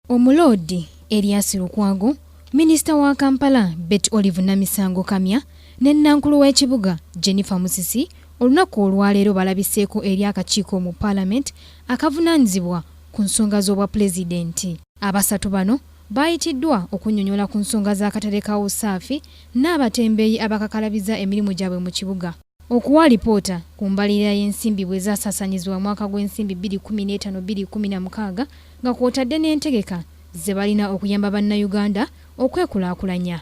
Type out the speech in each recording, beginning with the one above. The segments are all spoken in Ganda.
Omulodi Erias Lukwago, Minisita wa Kampala Betty Olive Namisango Kamya ne Nankulu w'ekibuga Jennifer Musisi olunaku olwaleero balabiseeko eri akakiiko mu Parliament akavunaanyizibwa ku nsonga z'obwa pulezidenti. Abasatu bano baayitiddwa okunnyonnyola ku nsonga z'akatale ka Usaafi n'abatembeeyi abakakalabiza emirimu gyabwe mu kibuga. Okuwa lipoota ku mbalirira y'ensimbi bwe zaasaasanyizibwa mwaka gw'ensimbi 2015-2016 nga kw'otadde n'entegeka ze balina okuyamba bannayuganda okwekulaakulanya.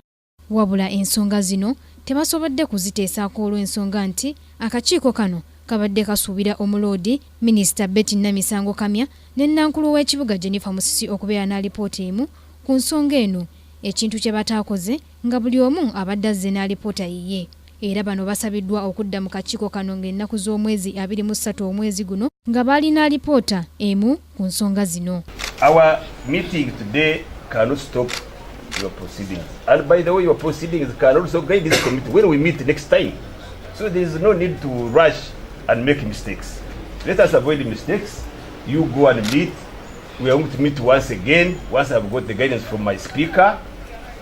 Wabula ensonga zino tebasobodde kuziteesaako olw'ensonga nti akakiiko kano kabadde kasuubira Omuloodi Minisita Betty Namisango Kamya ne Nankulu w'ekibuga Jennifer Musisi okubeera n'alipoota emu ku nsonga eno, ekintu kye bataakoze nga buli omu abadde azze n'alipoota yiye. Era bano basabiddwa okudda mu kakiiko kano ng'ennaku z'omwezi 23 omwezi guno nga balina alipoota emu ku nsonga zino. Our meeting today cannot stop your proceedings. And by the way, your proceedings can also guide this committee when we meet next time. So there is no need to rush and make mistakes. Let us avoid mistakes. You go and meet. We are going to meet once again. Once I've got the guidance from my speaker,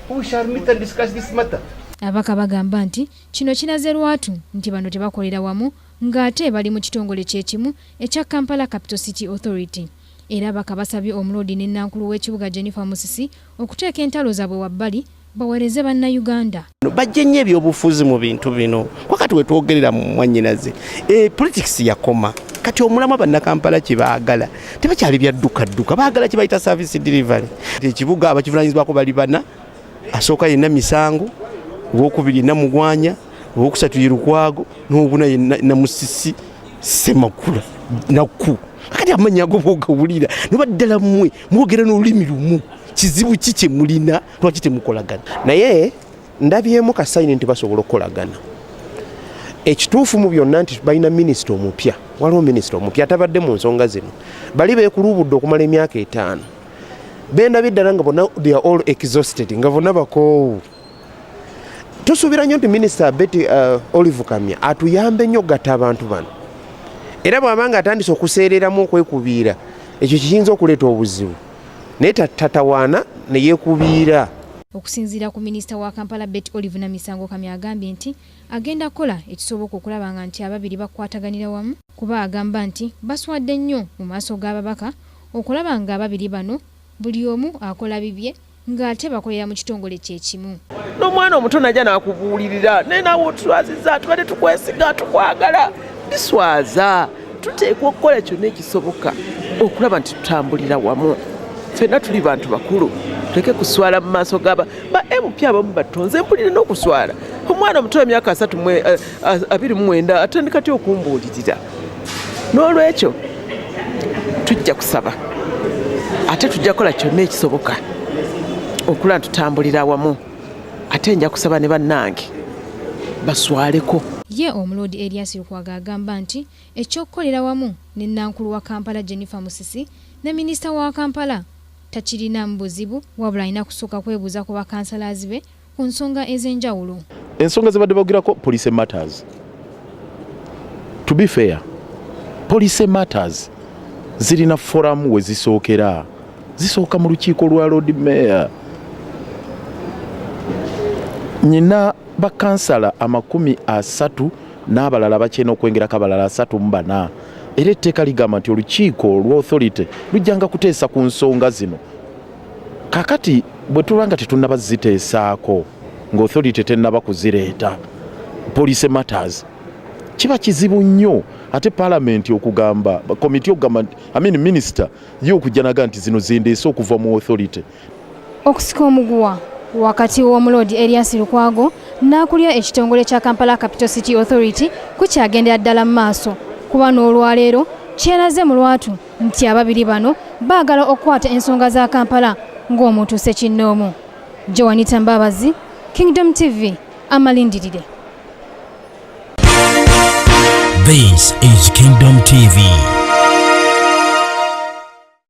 we shall meet and discuss this matter. Abaka bagamba nti kino kinaze lwatu nti bano tebakolera wamu ng'ate bali mu kitongole kyekimu ekya Kampala Capital City Authority. Era abaka basabye Omuloodi ne Nankulu w'ekibuga Jennifer Musisi okuteeka entalo zaabwe wabbali baweereze bannayuganda. Bajje nnyo ebyobufuzi mu bintu bino. Wakati we twogerera mu mwannyinaze. Politics yakoma. Kati omulamu bannakampala kye baagala tebakyali byadduka baagala kye bayita service delivery. Ekibuga abakivunaanyizibwako bali bana, asooka yenna Misango, owokubiri Namugwanya, owokusatu ye Lukwago, n'obuna ye Namusisi Semakula Naku. Kati amannya ago bwogawulira nebaddala mmwe mwogera n'olulimi lumu, kizibu ki kye mulina lwaki temukolagana? Naye ndabyemu kasayini nti basobola okukolagana. Ekituufu mu byonna nti balina minisita omupya, waliwo minisita omupya atabadde mu nsonga zino, bali beekulubudde okumala emyaka 5. Benda biddala nga bonna they are all exhausted, nga bonna bakoowu. Tusuubira nnyo nti minisita Betty Olive Kamya atuyambe nnyo gatta abantu bano. Era bw'abanga atandise okuseereramu okwekubiira, ekyo kiyinza okuleeta obuzibu. Naye tatawaana ne yeekubiira. Okusinziira ku minisita wa Kampala Betty Olive Namisango Kamya agambye nti agenda kukola ekisoboka okulaba nga nti ababiri bakwataganira wamu, kuba agamba nti baswadde nnyo mu maaso g'ababaka okulaba nga ababiri bano buli omu akola bibye ng'ate bakolera mu kitongole kyekimu. N'omwana omuto najja n'akubuulirira naye naawe otulwazizza tubadde tukwesiga tukwagala biswaza tuteekwa okukola kyonna ekisoboka okulaba nti tutambulira wamu. Ffenna tuli bantu bakulu, tuleke kuswala mu maaso g'aba MP abamu batonze mpulire n'okuswala. Omwana omuto w'emyaka 29 atandika ty okumbuulirira. N'olwekyo tujja kusaba ate tujja kukola kyonna ekisoboka okulaba tutambulira wamu, ate nja kusaba ne bannange baswaleko. Ye Omuloodi Erias Lukwago agamba nti ekyokukolera wamu ne Nankulu wa Kampala Jennifer Musisi ne minisita wa Kampala takirina mu buzibu, wabula alina kusooka kwebuuza ku bakansalazi be ku nsonga ez'enjawulo. Ensonga ze badde bagirako police matters. To be fair, police matters zirina forum we zisookera. Zisooka mu lukiiko lwa Lord Mayor. Nyina bakansala 30 n'abalala bakyena okwengerako abalala 34. Era etteeka ligamba nti olukiiko lwa authority lujjanga kuteesa ku nsonga zino. Kakati bwe tulanga tetunnaba ziteesaako ng'authority tennaba kuzireeta police matters, kiba kizibu nnyo ate Parliament okugamba komiti okugamba minister ye okujja naga nti zino zindeese okuva mu authority. Okusika omuguwa wakati w'Omuloodi Erias Lukwago n'akulira ekitongole kya Kampala Capital City Authority kukyagendera ddala mu maaso, kuba n'olwaleero kyeraze mu lwatu nti ababiri bano baagala okukwata ensonga za Kampala ng'omuntu ssekinnoomu. Joanita Mbabazi, Kingdom TV, amalindirire. This is Kingdom TV.